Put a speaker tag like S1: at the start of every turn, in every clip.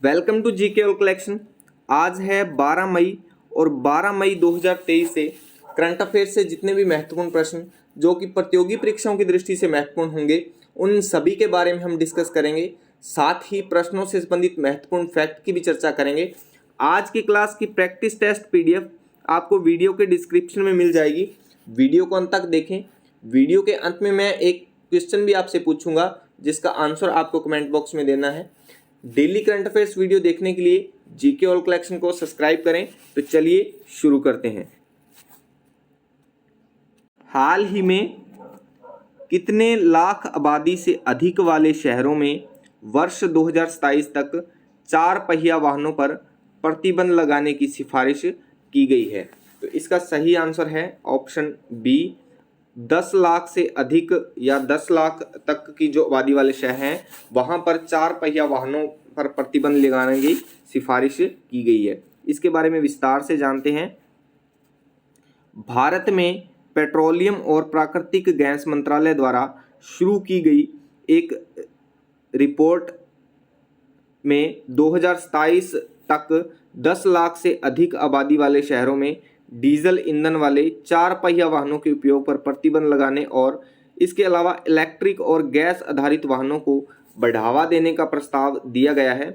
S1: Welcome to GK all collection. आज है 12 मई और 12 मई 2023 से करंट अफेयर्स से जितने भी महत्वपूर्ण प्रश्न जो कि प्रतियोगी परीक्षाओं की दृष्टि से महत्वपूर्ण होंगे उन सभी के बारे में हम डिस्कस करेंगे। साथ ही प्रश्नों से संबंधित महत्वपूर्ण फैक्ट की भी चर्चा करेंगे। आज की क्लास की प्रैक्टिस टेस्ट पीडीएफ आपको वीडियो के डिस्क्रिप्शन में मिल जाएगी। वीडियो को अंत तक देखें। वीडियो के अंत में मैं एक क्वेश्चन भी आपसे पूछूंगा जिसका आंसर आपको कमेंट बॉक्स में देना है। डेली करंट अफेयर्स वीडियो देखने के लिए जीके ऑल कलेक्शन को सब्सक्राइब करें। तो चलिए शुरू करते हैं। हाल ही में कितने लाख आबादी से अधिक वाले शहरों में वर्ष 2027 तक 4 पहिया वाहनों पर प्रतिबंध लगाने की सिफारिश की गई है? तो इसका सही आंसर है ऑप्शन बी। 10 लाख से अधिक या 10 लाख तक की जो आबादी वाले शहर हैं वहां पर 4 पहिया वाहनों पर प्रतिबंध लगाने की सिफारिश की गई है। इसके बारे में विस्तार से जानते हैं। भारत में पेट्रोलियम और प्राकृतिक गैस मंत्रालय द्वारा शुरू की गई एक रिपोर्ट में 2027 तक 10 लाख से अधिक आबादी वाले शहरों में डीजल ईंधन वाले 4 पहिया वाहनों के उपयोग पर प्रतिबंध लगाने और इसके अलावा इलेक्ट्रिक और गैस आधारित वाहनों को बढ़ावा देने का प्रस्ताव दिया गया है।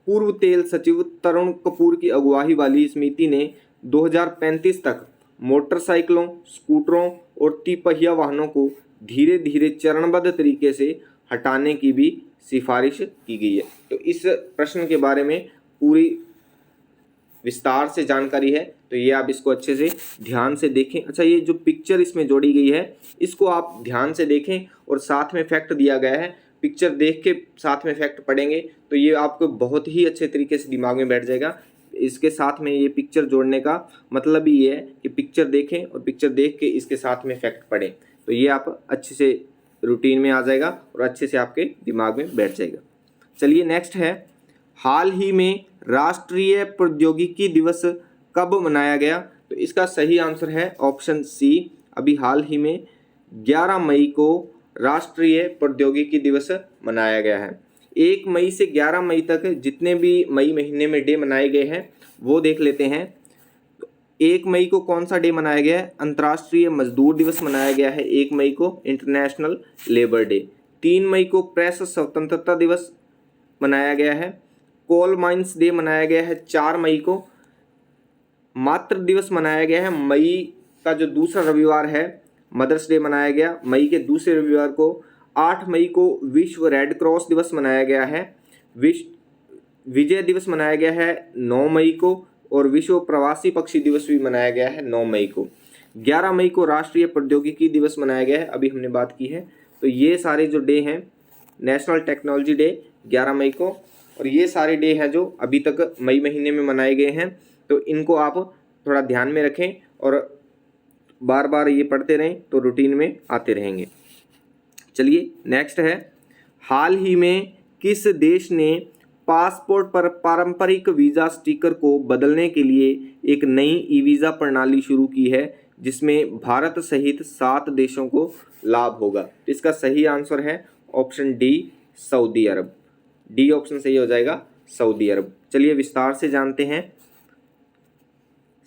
S1: पूर्व तेल सचिव तरुण कपूर की अगुवाई वाली समिति ने 2035 तक मोटरसाइकिलों, स्कूटरों और तिपहिया वाहनों को धीरे धीरे चरणबद्ध तरीके से हटाने की भी सिफारिश की गई है। तो इस प्रश्न के बारे में पूरी विस्तार से जानकारी है, तो ये आप इसको अच्छे से ध्यान से देखें। अच्छा, ये जो पिक्चर इसमें जोड़ी गई है इसको आप ध्यान से देखें और साथ में फैक्ट दिया गया है। पिक्चर देख के साथ में फैक्ट पढ़ेंगे तो ये आपको बहुत ही अच्छे तरीके से दिमाग में बैठ जाएगा। इसके साथ में ये पिक्चर जोड़ने का मतलब ही ये है कि पिक्चर देखें और पिक्चर देख के इसके साथ में फैक्ट पढ़ें, तो ये आप अच्छे से रूटीन में आ जाएगा और अच्छे से आपके दिमाग में बैठ जाएगा। चलिए नेक्स्ट है, हाल ही में राष्ट्रीय प्रौद्योगिकी दिवस कब मनाया गया? तो इसका सही आंसर है ऑप्शन सी। अभी हाल ही में 11 मई को राष्ट्रीय प्रौद्योगिकी दिवस मनाया गया है। 1 मई से 11 मई तक जितने भी मई महीने में डे मनाए गए हैं वो देख लेते हैं। 1 मई को कौन सा डे मनाया गया है? अंतर्राष्ट्रीय मजदूर दिवस मनाया गया है 1 मई को, इंटरनेशनल लेबर डे। 3 मई को प्रेस स्वतंत्रता दिवस मनाया गया है। कोल माइंस डे मनाया गया है 4 मई को। मातृ दिवस मनाया गया है मई का जो दूसरा रविवार है, मदर्स डे मनाया गया मई के दूसरे रविवार को। 8 मई को विश्व रेड क्रॉस दिवस मनाया गया है। विश्व विजय दिवस मनाया गया है 9 मई को और विश्व प्रवासी पक्षी दिवस भी मनाया गया है 9 मई को। 11 मई को राष्ट्रीय प्रौद्योगिकी दिवस मनाया गया है, अभी हमने बात की है। तो ये सारे जो डे हैं, नेशनल टेक्नोलॉजी डे 11 मई को, और ये सारे डे हैं जो अभी तक मई महीने में मनाए गए हैं। तो इनको आप थोड़ा ध्यान में रखें और बार बार ये पढ़ते रहें तो रूटीन में आते रहेंगे। चलिए नेक्स्ट है, हाल ही में किस देश ने पासपोर्ट पर पारंपरिक वीज़ा स्टिकर को बदलने के लिए एक नई ई वीज़ा प्रणाली शुरू की है जिसमें भारत सहित 7 देशों को लाभ होगा? इसका सही आंसर है ऑप्शन डी, सऊदी अरब। डी ऑप्शन सही हो जाएगा, सऊदी अरब। चलिए विस्तार से जानते हैं।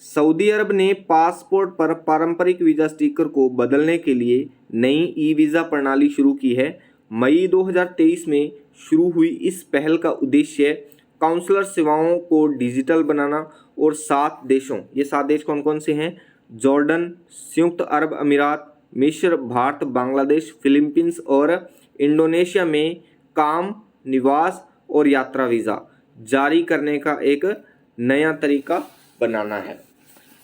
S1: सऊदी अरब ने पासपोर्ट पर पारंपरिक वीज़ा स्टिकर को बदलने के लिए नई ई वीज़ा प्रणाली शुरू की है। मई 2023 में शुरू हुई इस पहल का उद्देश्य काउंसलर सेवाओं को डिजिटल बनाना और 7 देशों, ये 7 देश कौन कौन से हैं? जॉर्डन, संयुक्त अरब अमीरात, मिस्र, भारत, बांग्लादेश, फिलीपींस और इंडोनेशिया में काम, निवास और यात्रा वीज़ा जारी करने का एक नया तरीका बनाना है।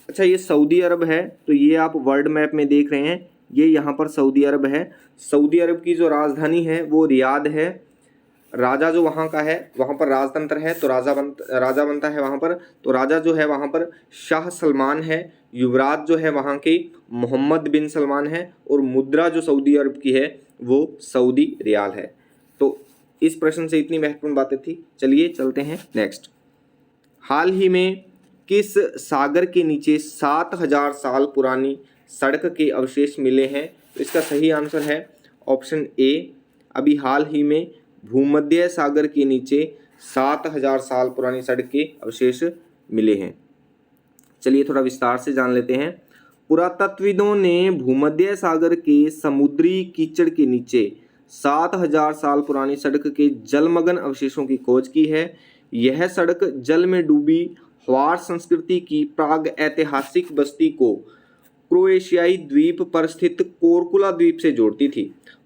S1: अच्छा, ये सऊदी अरब है, तो ये आप वर्ल्ड मैप में देख रहे हैं, ये यहाँ पर सऊदी अरब है। सऊदी अरब की जो राजधानी है वो रियाद है। राजा जो वहाँ का है, वहाँ पर राजतंत्र है तो राजा बनता है वहाँ पर। तो राजा जो है वहाँ पर शाह सलमान है। युवराज जो है वहाँ के मोहम्मद बिन सलमान है और मुद्रा जो सऊदी अरब की है वो सऊदी रियाल है। तो इस प्रश्न से इतनी महत्वपूर्ण बातें थी। चलिए चलते हैं नेक्स्ट। हाल ही में किस सागर के नीचे 7000 साल पुरानी सड़क के अवशेष मिले हैं? तो इसका सही आंसर है ऑप्शन ए। अभी हाल ही में भूमध्य सागर के नीचे 7,000 साल पुरानी सड़क के अवशेष मिले हैं। चलिए थोड़ा विस्तार से जान लेते हैं। पुरातत्वविदों ने भूमध्य सागर के समुद्री कीचड़ के नीचे 7,000 साल पुरानी सड़क के जलमग्न अवशेषों की खोज की है। यह सड़क जल में डूबी ह्वार संस्कृति की प्राग ऐतिहासिक बस्ती को क्रोएशियाई द्वीप पर स्थित कोरकुला द्वीप से जोड़ती थी।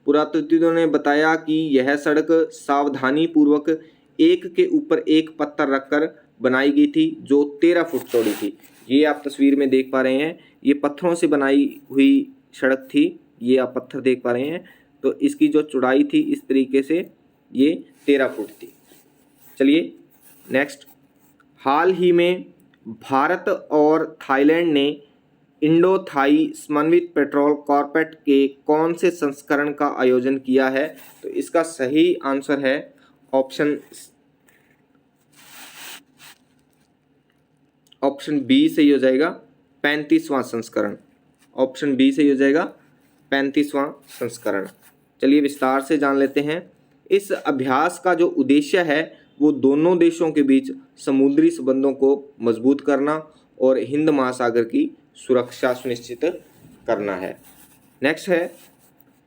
S1: पुरातत्वविदों ने बताया कि यह सड़क सावधानी पूर्वक एक के ऊपर एक पत्थर रखकर बनाई गई थी जो 13 फुट चौड़ी थी। ये आप तस्वीर में देख पा रहे हैं, ये पत्थरों से बनाई हुई सड़क थी। ये आप पत्थर देख पा रहे हैं, तो इसकी जो चौड़ाई थी इस तरीके से ये 13 फुट थी। चलिए नेक्स्ट, हाल ही में भारत और थाईलैंड ने इंडो थाई समन्वित पेट्रोल कॉर्पोरेट के कौन से संस्करण का आयोजन किया है? तो इसका सही आंसर है ऑप्शन बी सही हो जाएगा, 35वां संस्करण। ऑप्शन बी सही हो जाएगा, 35वां संस्करण। चलिए विस्तार से जान लेते हैं। इस अभ्यास का जो उद्देश्य है वो दोनों देशों के बीच समुद्री संबंधों को मजबूत करना और हिंद महासागर की सुरक्षा सुनिश्चित करना है। नेक्स्ट है,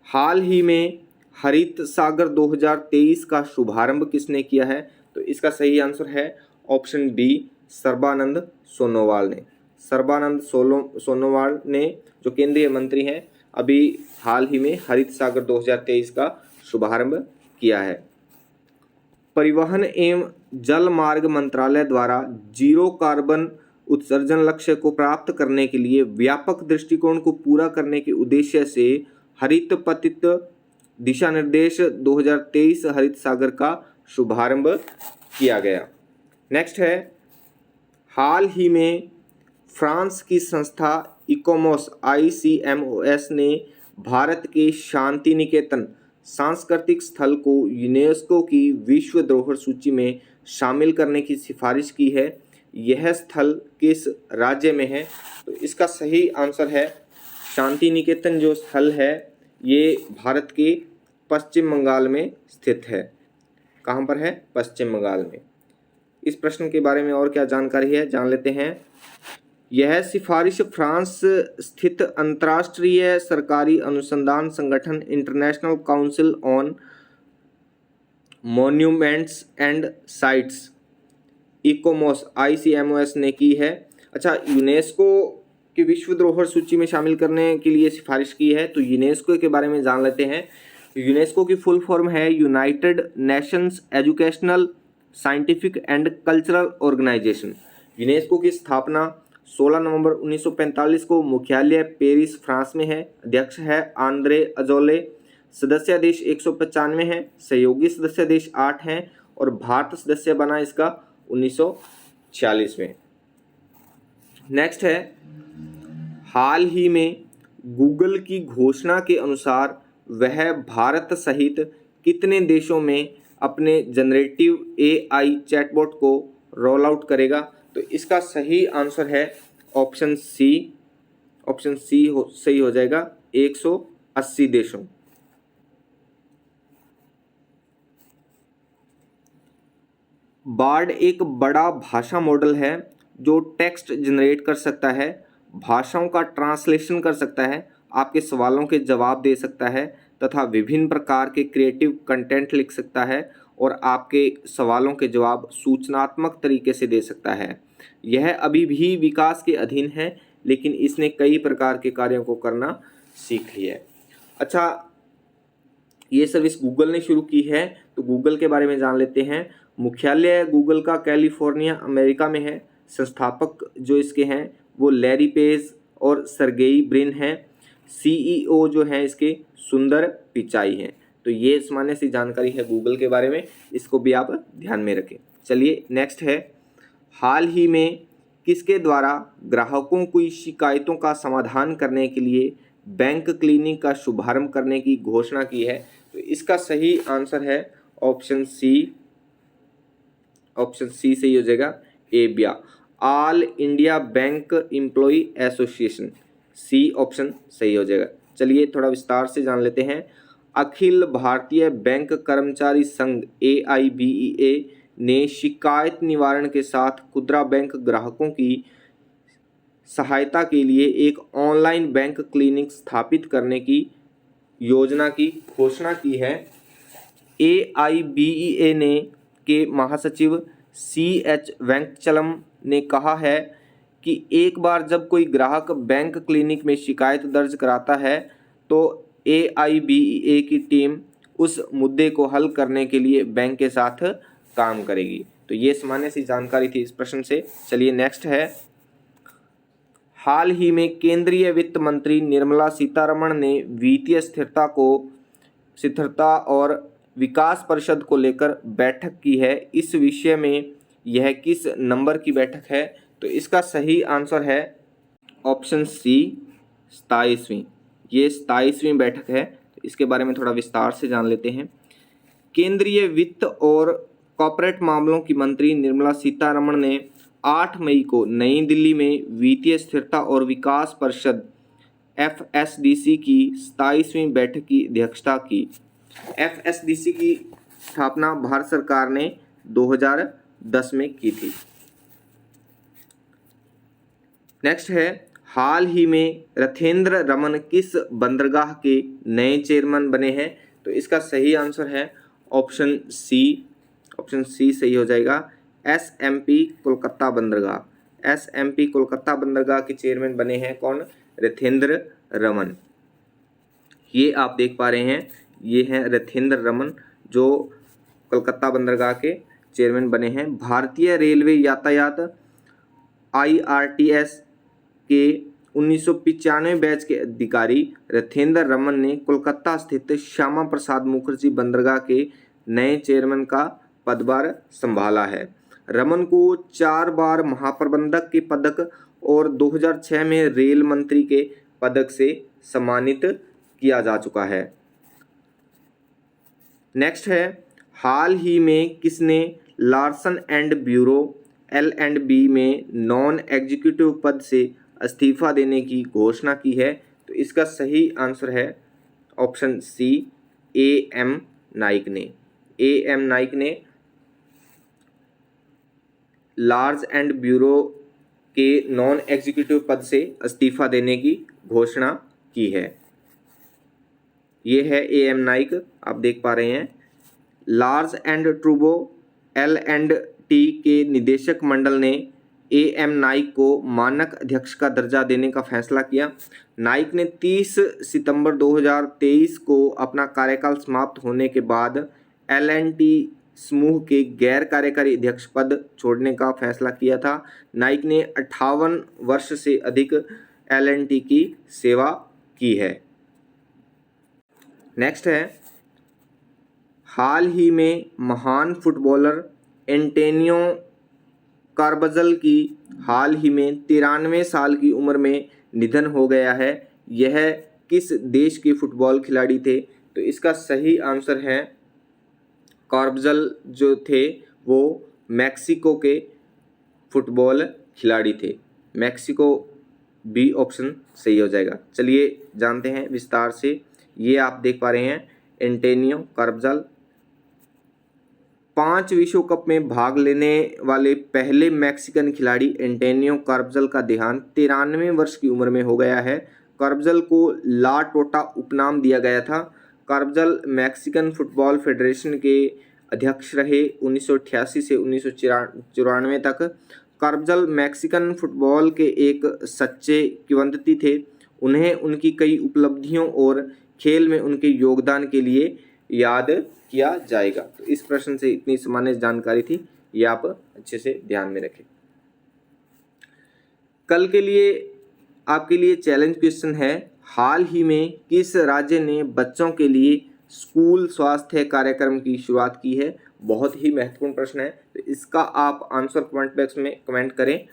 S1: हाल ही में हरित सागर 2023 का शुभारंभ किसने किया है? तो इसका सही आंसर है ऑप्शन बी, सर्बानंद सोनोवाल ने। सर्बानंद सोनोवाल ने, जो केंद्रीय मंत्री हैं, अभी हाल ही में हरित सागर 2023 का शुभारंभ किया है। परिवहन एवं जल मार्ग मंत्रालय द्वारा जीरो कार्बन उत्सर्जन लक्ष्य को प्राप्त करने के लिए व्यापक दृष्टिकोण को पूरा करने के उद्देश्य से हरित पतित दिशा निर्देश 2023 हरित सागर का शुभारंभ किया गया। नेक्स्ट है, हाल ही में फ्रांस की संस्था इकोमोस ICMOS ने भारत के शांति निकेतन सांस्कृतिक स्थल को यूनेस्को की विश्व धरोहर सूची में शामिल करने की सिफारिश की है। यह स्थल किस राज्य में है? तो इसका सही आंसर है, शांति निकेतन जो स्थल है ये भारत के पश्चिम बंगाल में स्थित है। कहाँ पर है? पश्चिम बंगाल में। इस प्रश्न के बारे में और क्या जानकारी है जान लेते हैं। यह सिफारिश फ्रांस स्थित अंतर्राष्ट्रीय सरकारी अनुसंधान संगठन international council on monuments and sites ICOMOS ICMOS ने की है। अच्छा, यूनेस्को की विश्व धरोहर सूची में शामिल करने के लिए सिफारिश की है, तो यूनेस्को के बारे में जान लेते हैं। यूनेस्को की फुल फॉर्म है United Nations Educational Scientific and Cultural Organization. UNESCO की स्थापना 16 नवंबर 1945 को मुख्यालय पेरिस फ्रांस में है। अध्यक्ष है आंद्रे अजोले। सदस्य देश 195 हैं, सहयोगी सदस्य देश 8 हैं और भारत सदस्य बना इसका 1946 में। नेक्स्ट है, हाल ही में गूगल की घोषणा के अनुसार वह भारत सहित कितने देशों में अपने जनरेटिव AI चैटबॉट को रोल आउट करेगा? तो इसका सही आंसर है ऑप्शन सी। ऑप्शन सी सही हो जाएगा, 180 देशों। बार्ड एक बड़ा भाषा मॉडल है जो टेक्स्ट जनरेट कर सकता है, भाषाओं का ट्रांसलेशन कर सकता है, आपके सवालों के जवाब दे सकता है तथा विभिन्न प्रकार के क्रिएटिव कंटेंट लिख सकता है और आपके सवालों के जवाब सूचनात्मक तरीके से दे सकता है। यह अभी भी विकास के अधीन है, लेकिन इसने कई प्रकार के कार्यों को करना सीख लिया है। अच्छा, ये सर्विस गूगल ने शुरू की है, तो गूगल के बारे में जान लेते हैं। मुख्यालय गूगल का कैलिफोर्निया अमेरिका में है। संस्थापक जो इसके हैं वो लैरी पेज और सर्गेई ब्रिन हैं। CEO जो हैं इसके सुंदर पिचाई हैं। तो ये सामान्य सी जानकारी है गूगल के बारे में, इसको भी आप ध्यान में रखें। चलिए नेक्स्ट है, हाल ही में किसके द्वारा ग्राहकों की शिकायतों का समाधान करने के लिए बैंक क्लिनिक का शुभारंभ करने की घोषणा की है? तो इसका सही आंसर है ऑप्शन सी। ऑप्शन सी सही हो जाएगा, AIBEA, all India bank employ association. C option सही हो जाएगा। चलिए थोड़ा विस्तार से जान लेते हैं। अखिल भारतीय बैंक कर्मचारी संघ AIBEA ने शिकायत निवारण के साथ खुदरा बैंक ग्राहकों की सहायता के लिए एक ऑनलाइन बैंक क्लिनिक स्थापित करने की योजना की घोषणा की है। AIBEA ने के महासचिव CH वेंकटचलम ने कहा है कि एक बार जब कोई ग्राहक बैंक क्लिनिक में शिकायत दर्ज कराता है तो AIBEA की टीम उस मुद्दे को हल करने के लिए बैंक के साथ काम करेगी। तो ये सामान्य सी जानकारी थी इस प्रश्न से। चलिए नेक्स्ट है, हाल ही में केंद्रीय वित्त मंत्री निर्मला सीतारमण ने वित्तीय स्थिरता और विकास परिषद को लेकर बैठक की है। इस विषय में यह किस नंबर की बैठक है? तो इसका सही आंसर है ऑप्शन सी 27वीं। ये 27वीं बैठक है। तो इसके बारे में थोड़ा विस्तार से जान लेते हैं। केंद्रीय वित्त और कॉर्पोरेट मामलों की मंत्री निर्मला सीतारमण ने 8 मई को नई दिल्ली में वित्तीय स्थिरता और विकास परिषद FSDC की 27वीं बैठक की अध्यक्षता की। FSDC की स्थापना भारत सरकार ने 2010 में की थी। नेक्स्ट है, हाल ही में रथेंद्र रमन किस बंदरगाह के नए चेयरमैन बने हैं? तो इसका सही आंसर है ऑप्शन सी सही हो जाएगा। SMP कोलकाता बंदरगाह। SMP कोलकाता बंदरगाह के चेयरमैन बने हैं कौन? रथेंद्र रमन। ये आप देख पा रहे हैं, ये हैं रथेंद्र रमन जो कोलकाता बंदरगाह के चेयरमैन बने हैं। भारतीय रेलवे यातायात IRTS के 1995 बैच के अधिकारी रथेंद्र रमन ने कोलकाता स्थित श्यामा प्रसाद मुखर्जी बंदरगाह के नए चेयरमैन का पदभार संभाला है। रमन को 4 बार महाप्रबंधक के पदक और 2006 में रेल मंत्री के पदक से सम्मानित किया जा चुका है। नेक्स्ट है, हाल ही में किसने लार्सन एंड ब्यूरो L&B में नॉन एग्जीक्यूटिव पद से इस्तीफा देने की घोषणा की है? तो इसका सही आंसर है ऑप्शन सी AM नाइक ने। AM नाइक ने लार्ज एंड ब्यूरो के नॉन एग्जीक्यूटिव पद से इस्तीफा देने की घोषणा की है। ये है AM नाइक, आप देख पा रहे हैं। लार्ज एंड ट्रूबो L&T के निदेशक मंडल ने AM नाइक को मानक अध्यक्ष का दर्जा देने का फैसला किया। नाइक ने 30 सितंबर 2023 को अपना कार्यकाल समाप्त होने के बाद L&T समूह के गैर कार्यकारी अध्यक्ष पद छोड़ने का फैसला किया था। नाइक ने 58 वर्ष से अधिक L&T की सेवा की है। नेक्स्ट है, हाल ही में महान फुटबॉलर एंटोनियो कार्बजल की हाल ही में 93 साल की उम्र में निधन हो गया है। यह किस देश के फुटबॉल खिलाड़ी थे? तो इसका सही आंसर है, कार्बजल जो थे वो मैक्सिको के फुटबॉल खिलाड़ी थे। मैक्सिको B ऑप्शन सही हो जाएगा। चलिए जानते हैं विस्तार से। ये आप देख पा रहे हैं एंटोनियो कार्बजल 5 विश्व कप में भाग लेने वाले पहले मैक्सिकन खिलाड़ी एंटोनियो कार्बजल का देहांत 93 वर्ष की उम्र में हो गया है। कार्बजल को ला टोटा उपनाम दिया गया था। कार्बजल मैक्सिकन फुटबॉल फेडरेशन के अध्यक्ष रहे 1988 से 1994 तक। कार्बजल मैक्सिकन फुटबॉल के एक सच्चे किंवदंती थे। उन्हें उनकी कई उपलब्धियों और खेल में उनके योगदान के लिए याद किया जाएगा। तो इस प्रश्न से इतनी सामान्य जानकारी थी, ये आप अच्छे से ध्यान में रखें। कल के लिए आपके लिए चैलेंज क्वेश्चन है, हाल ही में किस राज्य ने बच्चों के लिए स्कूल स्वास्थ्य कार्यक्रम की शुरुआत की है? बहुत ही महत्वपूर्ण प्रश्न है, तो इसका आप आंसर कमेंट बॉक्स में कमेंट करें।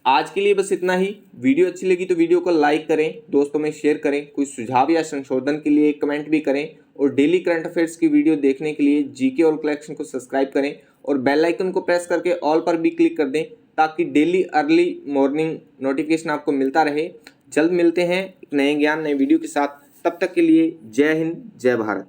S1: आज के लिए बस इतना ही। वीडियो अच्छी लगी तो वीडियो को लाइक करें, दोस्तों में शेयर करें, कोई सुझाव या संशोधन के लिए कमेंट भी करें और डेली करंट अफेयर्स की वीडियो देखने के लिए GK ऑल कलेक्शन को सब्सक्राइब करें और बेल आइकन को प्रेस करके ऑल पर भी क्लिक कर दें ताकि डेली अर्ली मॉर्निंग नोटिफिकेशन आपको मिलता रहे। जल्द मिलते हैं एक नए ज्ञान नए वीडियो के साथ, तब तक के लिए जय हिंद जय भारत।